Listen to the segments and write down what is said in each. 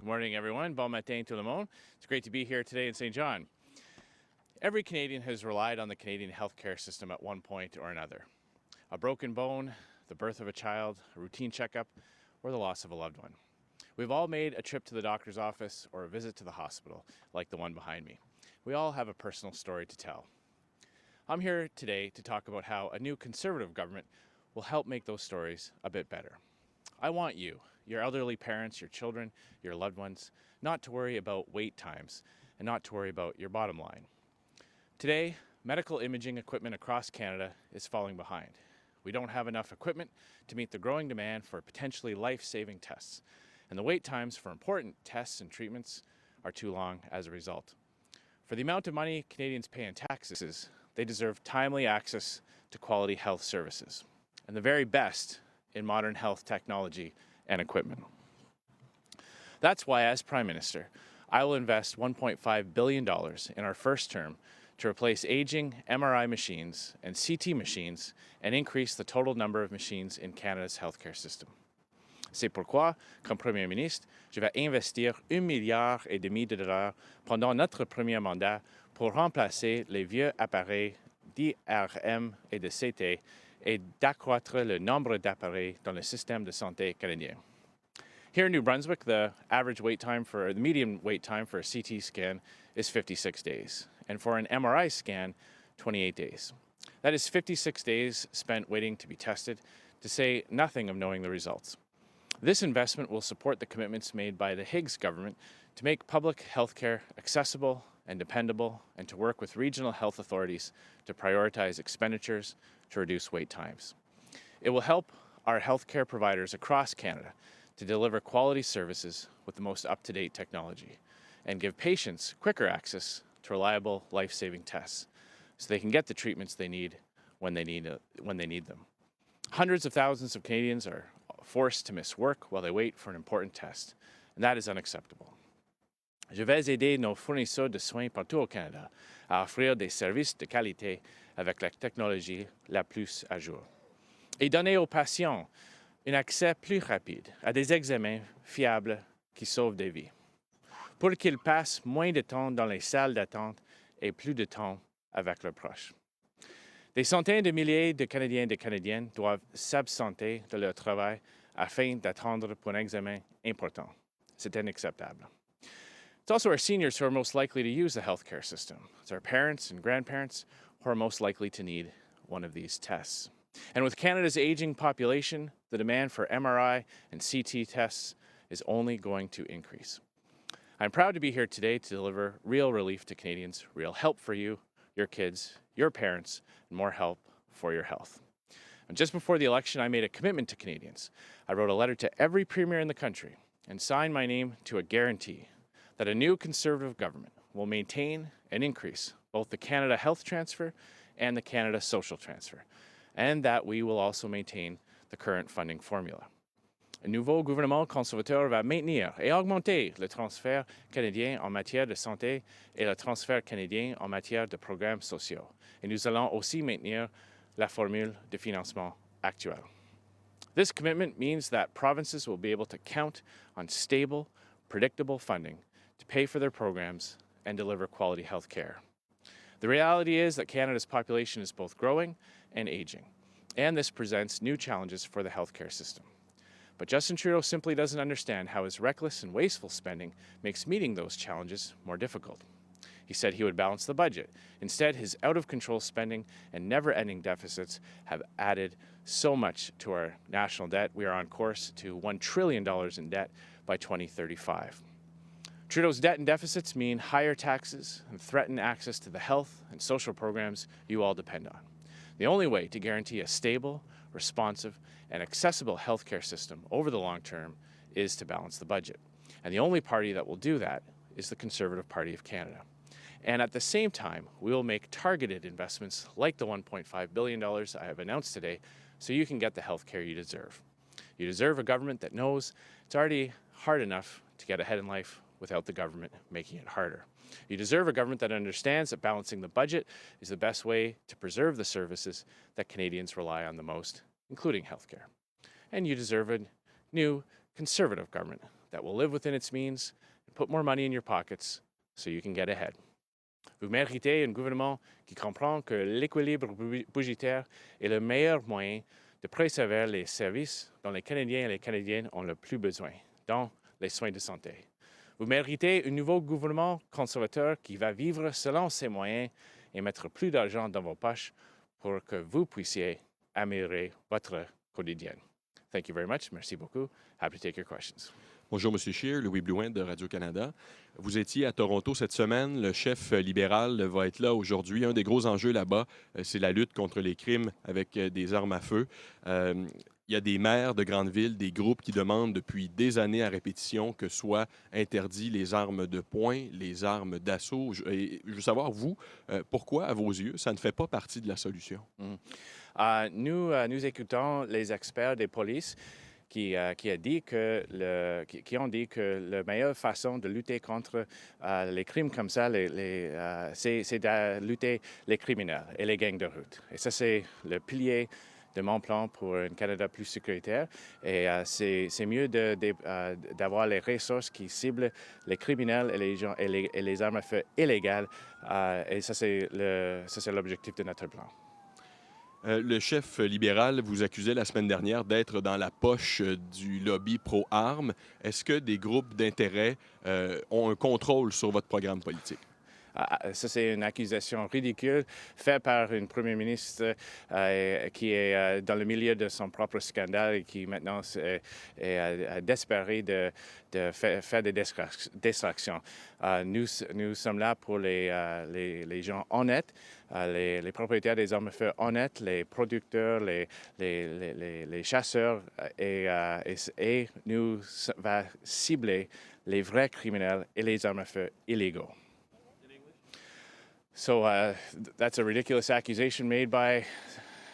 morning, everyone. Bon matin tout le monde. It's great to be here today in St. John. Every Canadian has relied on the Canadian healthcare system at one point or another. A broken bone, the birth of a child, a routine checkup, or the loss of a loved one. We've all made a trip to the doctor's office or a visit to the hospital, like the one behind me. We all have a personal story to tell. I'm here today to talk about how a new Conservative government will help make those stories a bit better. I want you, your elderly parents, your children, your loved ones, not to worry about wait times and not to worry about your bottom line. Today, medical imaging equipment across Canada is falling behind. We don't have enough equipment to meet the growing demand for potentially life-saving tests, and the wait times for important tests and treatments are too long as a result. For the amount of money Canadians pay in taxes, they deserve timely access to quality health services, and the very best in modern health technology and equipment. That's why, as Prime Minister, I will invest $1.5 billion in our first term to replace aging MRI machines and CT machines and increase the total number of machines in Canada's healthcare system. C'est pourquoi, comme Premier ministre, je vais investir $1,5 milliard pendant notre premier mandat pour remplacer les vieux appareils d'IRM et de CT et d'accroître le nombre d'appareils dans le système de santé canadien. Here in New Brunswick, the median wait time for a CT scan is 56 days, and for an MRI scan, 28 days. That is 56 days spent waiting to be tested, to say nothing of knowing the results. This investment will support the commitments made by the Higgs government to make public healthcare accessible and dependable, and to work with regional health authorities to prioritize expenditures to reduce wait times. It will help our healthcare providers across Canada to deliver quality services with the most up-to-date technology and give patients quicker access to reliable life-saving tests so they can get the treatments they need when they need them. Hundreds of thousands of Canadians are forced to miss work while they wait for an important test, and that is unacceptable. Je vais aider nos fournisseurs de soins partout au Canada à offrir des services de qualité avec la technologie la plus à jour et donner aux patients un accès plus rapide à des examens fiables qui sauvent des vies, pour qu'ils passent moins de temps dans les salles d'attente et plus de temps avec leurs proches. Des centaines de milliers de Canadiens et de Canadiennes doivent s'absenter de leur travail afin d'attendre pour un examen important. C'est inacceptable. It's also our seniors who are most likely to use the healthcare system. It's our parents and grandparents who are most likely to need one of these tests. And with Canada's aging population, the demand for MRI and CT tests is only going to increase. I'm proud to be here today to deliver real relief to Canadians, real help for you, your kids, your parents, and more help for your health. And just before the election, I made a commitment to Canadians. I wrote a letter to every premier in the country and signed my name to a guarantee that a new Conservative government will maintain and increase both the Canada Health Transfer and the Canada Social Transfer, and that we will also maintain the current funding formula. Un nouveau gouvernement conservateur va maintenir et augmenter le transfert canadien en matière de santé et le transfert canadien en matière de programmes sociaux. Et nous allons aussi maintenir la formule de financement actuelle. This commitment means that provinces will be able to count on stable, predictable funding to pay for their programs and deliver quality health care. The reality is that Canada's population is both growing and aging, and this presents new challenges for the healthcare system. But Justin Trudeau simply doesn't understand how his reckless and wasteful spending makes meeting those challenges more difficult. He said he would balance the budget. Instead, his out-of-control spending and never-ending deficits have added so much to our national debt. We are on course to $1 trillion in debt by 2035. Trudeau's debt and deficits mean higher taxes and threaten access to the health and social programs you all depend on. The only way to guarantee a stable, responsive, and accessible healthcare system over the long term is to balance the budget. And the only party that will do that is the Conservative Party of Canada. And at the same time, we will make targeted investments like the $1.5 billion I have announced today so you can get the healthcare you deserve. You deserve a government that knows it's already hard enough to get ahead in life without the government making it harder. You deserve a government that understands that balancing the budget is the best way to preserve the services that Canadians rely on the most, including healthcare. And you deserve a new Conservative government that that will live within its means and put more money in your pockets so you can get ahead. Vous méritez un gouvernement qui comprend que l'équilibre budgétaire est le meilleur moyen de préserver les services dont les Canadiens et les Canadiennes ont le plus besoin, dont les soins de santé. Vous méritez un nouveau gouvernement conservateur qui va vivre selon ses moyens et mettre plus d'argent dans vos poches pour que vous puissiez améliorer votre quotidien. Thank you very much. Merci beaucoup. Happy to take your questions. Bonjour, M. Scheer, Louis Blouin de Radio-Canada. Vous étiez à Toronto cette semaine. Le chef libéral va être là aujourd'hui. Un des gros enjeux là-bas, c'est la lutte contre les crimes avec des armes à feu. Il y a des maires de grandes villes, des groupes qui demandent depuis des années à répétition que soient interdits les armes de poing, les armes d'assaut. Je veux savoir, vous, pourquoi, à vos yeux, ça ne fait pas partie de la solution? Nous écoutons les experts des polices qui ont dit que la meilleure façon de lutter contre les crimes comme ça, c'est de lutter les criminels et les gangs de route. Et ça, c'est le pilier de mon plan pour un Canada plus sécuritaire. Et c'est mieux d'avoir les ressources qui ciblent les criminels et les gens et les armes à feu illégales. Et ça, c'est l'objectif de notre plan. Le chef libéral vous accusait la semaine dernière d'être dans la poche du lobby pro-armes. Est-ce que des groupes d'intérêt ont un contrôle sur votre programme politique? Ça, c'est une accusation ridicule faite par une première ministre qui est dans le milieu de son propre scandale et qui maintenant est désespérée de faire des distractions. Nous sommes là pour les gens honnêtes, les propriétaires des armes à feu honnêtes, les producteurs, les chasseurs, et nous va cibler les vrais criminels et les armes à feu illégaux. So that's a ridiculous accusation made by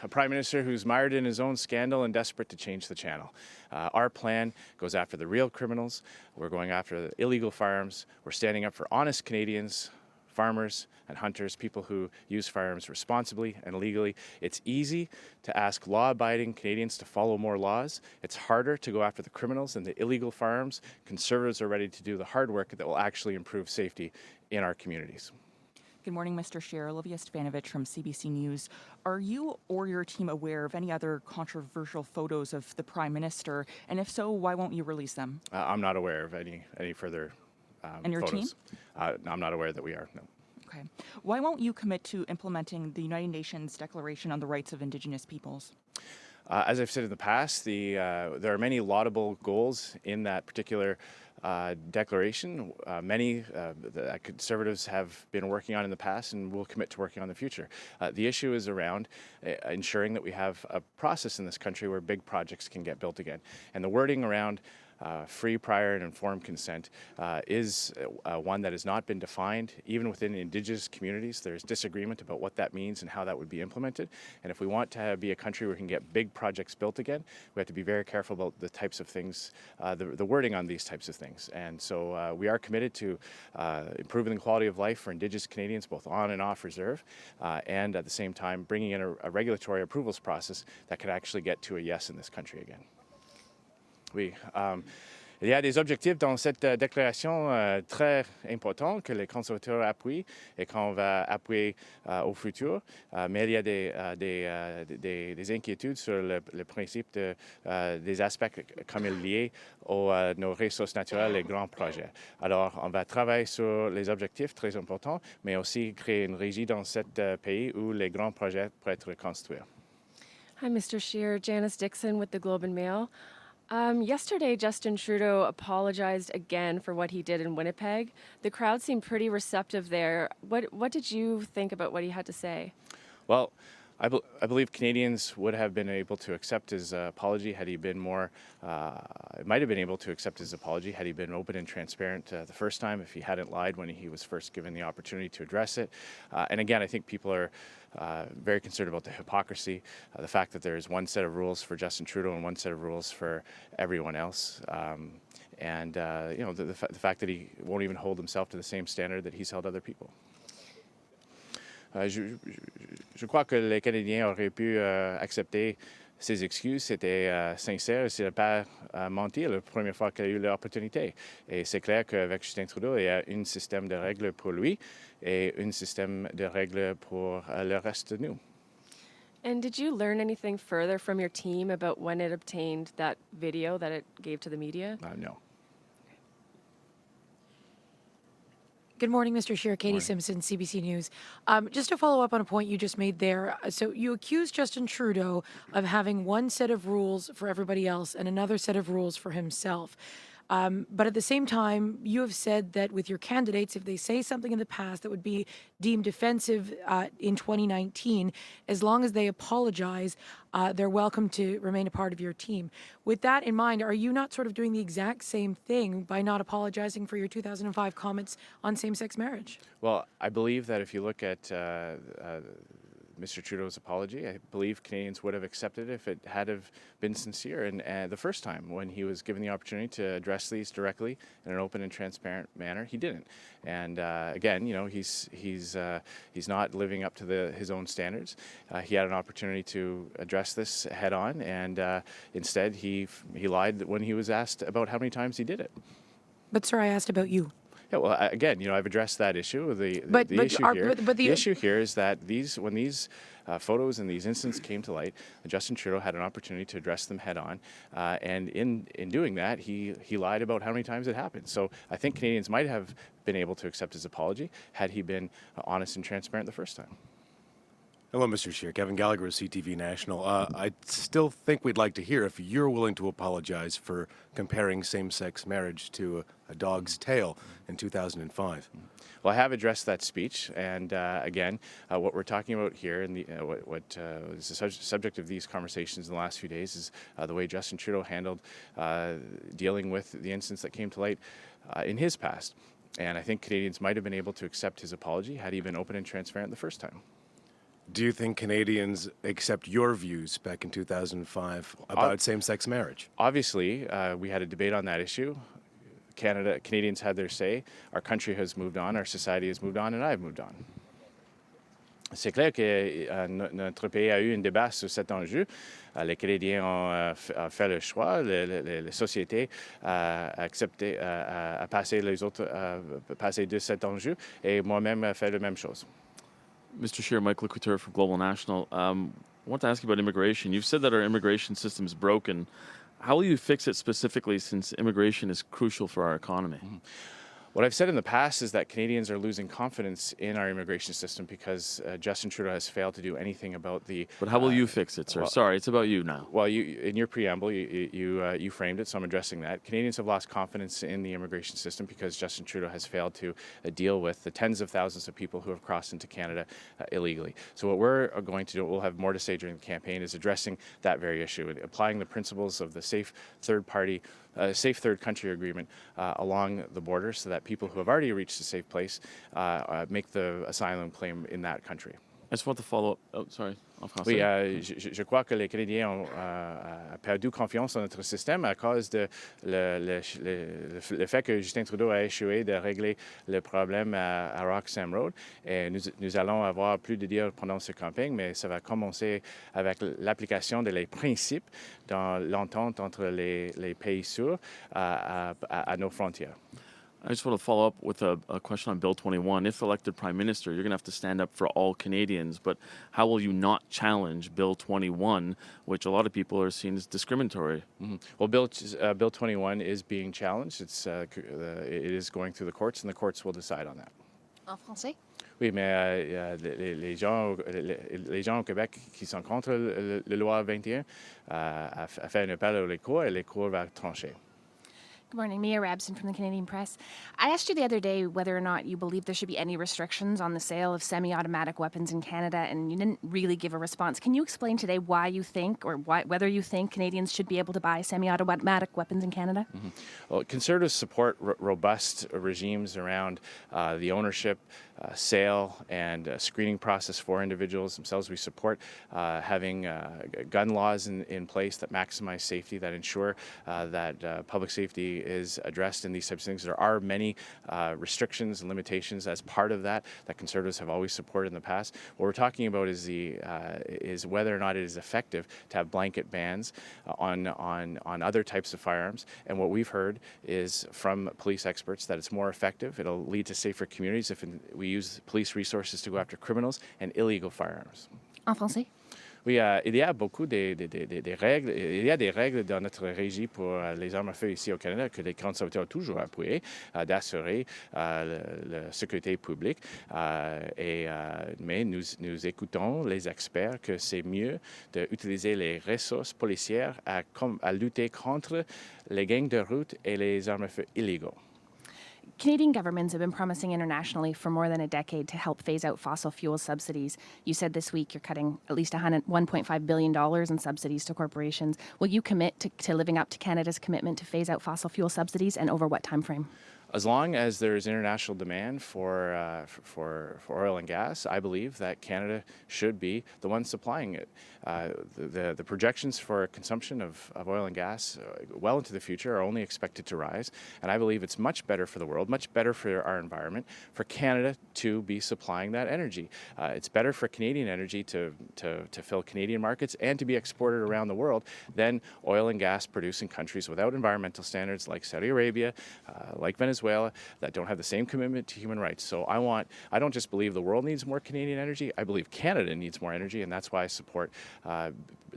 a prime minister who's mired in his own scandal and desperate to change the channel. Our plan goes after the real criminals. We're going after the illegal firearms. We're standing up for honest Canadians, farmers and hunters, people who use firearms responsibly and legally. It's easy to ask law-abiding Canadians to follow more laws. It's harder to go after the criminals and the illegal firearms. Conservatives are ready to do the hard work that will actually improve safety in our communities. Good morning, Mr. Scheer. Olivia Stefanovich from CBC News. Are you or your team aware of any other controversial photos of the Prime Minister? And if so, why won't you release them? I'm not aware of any further And your photos. team? I'm not aware that we are, no. Okay. Why won't you commit to implementing the United Nations Declaration on the Rights of Indigenous Peoples? As I've said in the past, there are many laudable goals in that particular declaration. Many that Conservatives have been working on in the past and will commit to working on in the future. The issue is around ensuring that we have a process in this country where big projects can get built again. And the wording around free, prior, and informed consent is one that has not been defined. Even within Indigenous communities, there's disagreement about what that means and how that would be implemented. And if we want to be a country where we can get big projects built again, we have to be very careful about the types of things, the wording on these types of things. And so we are committed to improving the quality of life for Indigenous Canadians, both on and off reserve, and at the same time bringing in a regulatory approvals process that could actually get to a yes in this country again. Oui. Il y a des objectifs dans cette déclaration très importants que les conservateurs appuient et qu'on va appuyer au futur. Mais il y a des inquiétudes sur le principe des aspects comme il est lié à nos ressources naturelles et grands projets. Alors, on va travailler sur les objectifs très importants, mais aussi créer une régie dans ce pays où les grands projets pourraient être construits. Hi, Mr. Scheer. Janice Dixon with the Globe and Mail. Yesterday, Justin Trudeau apologized again for what he did in Winnipeg. The crowd seemed pretty receptive there. What did you think about what he had to say? Well, I believe Canadians would have been able to accept his apology had he been more, might have been able to accept his apology had he been open and transparent the first time, if he hadn't lied when he was first given the opportunity to address it. And again, I think people are very concerned about the hypocrisy, the fact that there is one set of rules for Justin Trudeau and one set of rules for everyone else. And the fact that he won't even hold himself to the same standard that he's held other people. Je crois que les Canadiens auraient pu accepter ses excuses, c'était sincère, il n'a pas menti la première fois qu'il a eu l'opportunité. Et c'est clair qu'avec Justin Trudeau, il y a un système de règles pour lui et un système de règles pour le reste de nous. And did you learn anything further from your team about when it obtained that video that it gave to the media? No. Good morning, Mr. Scheer. Katie Morning. Simpson, CBC News. Just to follow up on a point you just made there. So you accused Justin Trudeau of having one set of rules for everybody else and another set of rules for himself. But at the same time, you have said that with your candidates, if they say something in the past that would be deemed offensive in 2019, as long as they apologize, they're welcome to remain a part of your team. With that in mind, are you not sort of doing the exact same thing by not apologizing for your 2005 comments on same-sex marriage? Well, I believe that if you look at Mr. Trudeau's apology, I believe Canadians would have accepted it if it had have been sincere. And the first time when he was given the opportunity to address these directly in an open and transparent manner, he didn't. And again, he's not living up to his own standards. He had an opportunity to address this head on, and instead he lied when he was asked about how many times he did it. But, sir, I asked about you. Yeah, well, again, I've addressed that issue. The issue here is that when these photos and these incidents came to light, Justin Trudeau had an opportunity to address them head on, and in doing that, he lied about how many times it happened. So I think Canadians might have been able to accept his apology had he been honest and transparent the first time. Hello, Mr. Scheer. Kevin Gallagher, CTV National. I still think we'd like to hear if you're willing to apologize for comparing same-sex marriage to a dog's tail in 2005. Well, I have addressed that speech, and again, what we're talking about here, and what is the subject of these conversations in the last few days, is the way Justin Trudeau handled dealing with the incidents that came to light in his past. And I think Canadians might have been able to accept his apology had he been open and transparent the first time. Do you think Canadians accept your views back in 2005 about same-sex marriage? Obviously, we had a debate on that issue. Canadians had their say. Our country has moved on, our society has moved on, and I've moved on. C'est clair que notre pays a eu un débat sur cet enjeu. Les Canadiens ont fait le choix, la société a accepté, a passé de cet enjeu, et moi-même a fait la même chose. Mr. Scheer, Mike Couture from Global National. I want to ask you about immigration. You've said that our immigration system is broken. How will you fix it specifically, since immigration is crucial for our economy? Mm-hmm. What I've said in the past is that Canadians are losing confidence in our immigration system because Justin Trudeau has failed to do anything about the... But how will you fix it, sir? Sorry, it's about you now. Well, in your preamble, you framed it, so I'm addressing that. Canadians have lost confidence in the immigration system because Justin Trudeau has failed to deal with the tens of thousands of people who have crossed into Canada illegally. So what we're going to do, we'll have more to say during the campaign, is addressing that very issue and applying the principles of the safe third country agreement along the border so that people who have already reached a safe place make the asylum claim in that country. I just want to follow up. Oh, sorry. En français. Oui, je crois que les Canadiens ont perdu confiance dans notre système à cause de le fait que Justin Trudeau a échoué de régler le problème à Roxham Road. Et nous allons avoir plus de dire pendant ce campagne, mais ça va commencer avec l'application des principes dans l'entente entre les pays sûrs à nos frontières. I just want to follow up with a question on Bill 21. If elected Prime Minister, you're going to have to stand up for all Canadians, but how will you not challenge Bill 21, which a lot of people are seeing as discriminatory? Mm-hmm. Well, Bill 21 is being challenged. It is going through the courts, and the courts will decide on that. En français? Oui, mais les gens au Québec qui sont contre la loi 21 a fait un appel aux cours, et les cours vont trancher. Good morning, Mia Rabson from the Canadian Press. I asked you the other day whether or not you believe there should be any restrictions on the sale of semi-automatic weapons in Canada, and you didn't really give a response. Can you explain today why you think, or whether you think Canadians should be able to buy semi-automatic weapons in Canada? Mm-hmm. Well, Conservatives support robust regimes around the ownership, sale, and screening process for individuals themselves. We support having gun laws in place that maximize safety, that ensure that public safety is addressed in these types of things. There are many restrictions and limitations as part of that Conservatives have always supported in the past. What we're talking about is whether or not it is effective to have blanket bans on other types of firearms. And what we've heard is from police experts that it's more effective. It'll lead to safer communities if we use police resources to go after criminals and illegal firearms. En français? Oui, il y a beaucoup des règles. Il y a des règles dans notre régie pour les armes à feu ici au Canada que les conservateurs ont toujours appuyé, d'assurer la sécurité publique. Mais nous écoutons les experts que c'est mieux d'utiliser les ressources policières à lutter contre les gangs de route et les armes à feu illégaux. Canadian governments have been promising internationally for more than a decade to help phase out fossil fuel subsidies. You said this week you're cutting at least $1.5 billion in subsidies to corporations. Will you commit to living up to Canada's commitment to phase out fossil fuel subsidies, and over what time frame? As long as there is international demand for oil and gas, I believe that Canada should be the one supplying it. The projections for consumption of oil and gas well into the future are only expected to rise, and I believe it's much better for the world, much better for our environment, for Canada to be supplying that energy. It's better for Canadian energy to fill Canadian markets and to be exported around the world than oil and gas produced in countries without environmental standards like Saudi Arabia, like Venezuela, that don't have the same commitment to human rights. So I don't just believe the world needs more Canadian energy, I believe Canada needs more energy, and that's why I support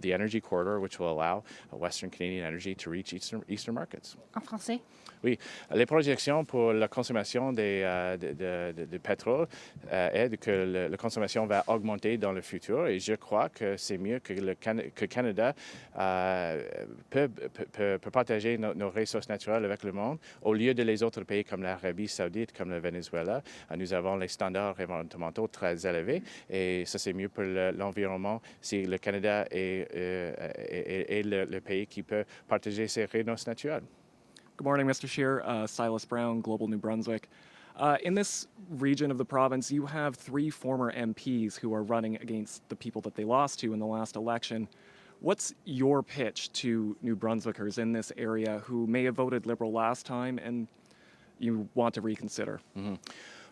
the energy corridor, which will allow Western Canadian energy to reach Eastern markets. En français? Oui, les projections pour la consommation de pétrole est que la consommation va augmenter dans le futur, et je crois que c'est mieux que le Canada peut partager nos ressources naturelles avec le monde au lieu de les autres pays comme l'Arabie Saoudite, comme le Venezuela. Nous avons les standards environnementaux très élevés, et ça c'est mieux pour l'environnement si le Canada est le pays qui peut partager ses ressources naturelles. Good morning, Mr. Scheer. Silas Brown, Global New Brunswick. In this region of the province, you have 3 former MPs who are running against the people that they lost to in the last election. What's your pitch to New Brunswickers in this area who may have voted Liberal last time and you want to reconsider? Mm-hmm.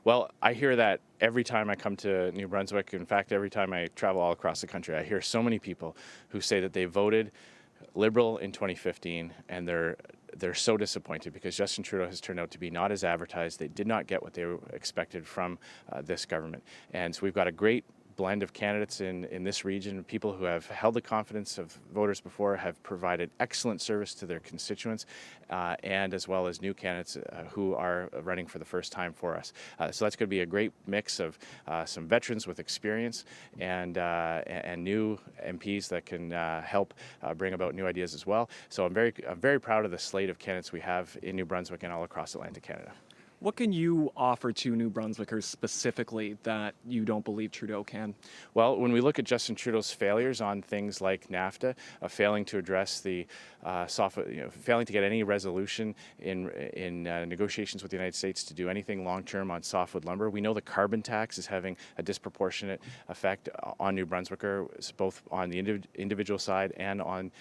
Well, I hear that every time I come to New Brunswick. In fact, every time I travel all across the country, I hear so many people who say that they voted Liberal in 2015 and they're so disappointed because Justin Trudeau has turned out to be not as advertised. They did not get what they expected from this government. And so we've got a great blend of candidates in this region, people who have held the confidence of voters before, have provided excellent service to their constituents, and as well as new candidates who are running for the first time for us. So that's going to be a great mix of some veterans with experience and new MPs that can help bring about new ideas as well. So I'm very proud of the slate of candidates we have in New Brunswick and all across Atlantic Canada. What can you offer to New Brunswickers specifically that you don't believe Trudeau can? Well, when we look at Justin Trudeau's failures on things like NAFTA, failing to address the failing to get any resolution in negotiations with the United States to do anything long-term on softwood lumber, we know the carbon tax is having a disproportionate effect on New Brunswickers, both on the individual side and on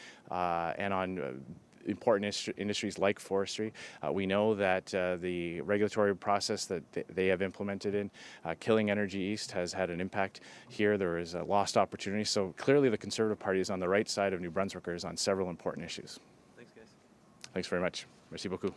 important industries like forestry. We know that the regulatory process that they have implemented in Killing Energy East has had an impact here. There is a lost opportunity. So clearly the Conservative Party is on the right side of New Brunswickers on several important issues. Thanks, guys. Thanks very much. Merci beaucoup.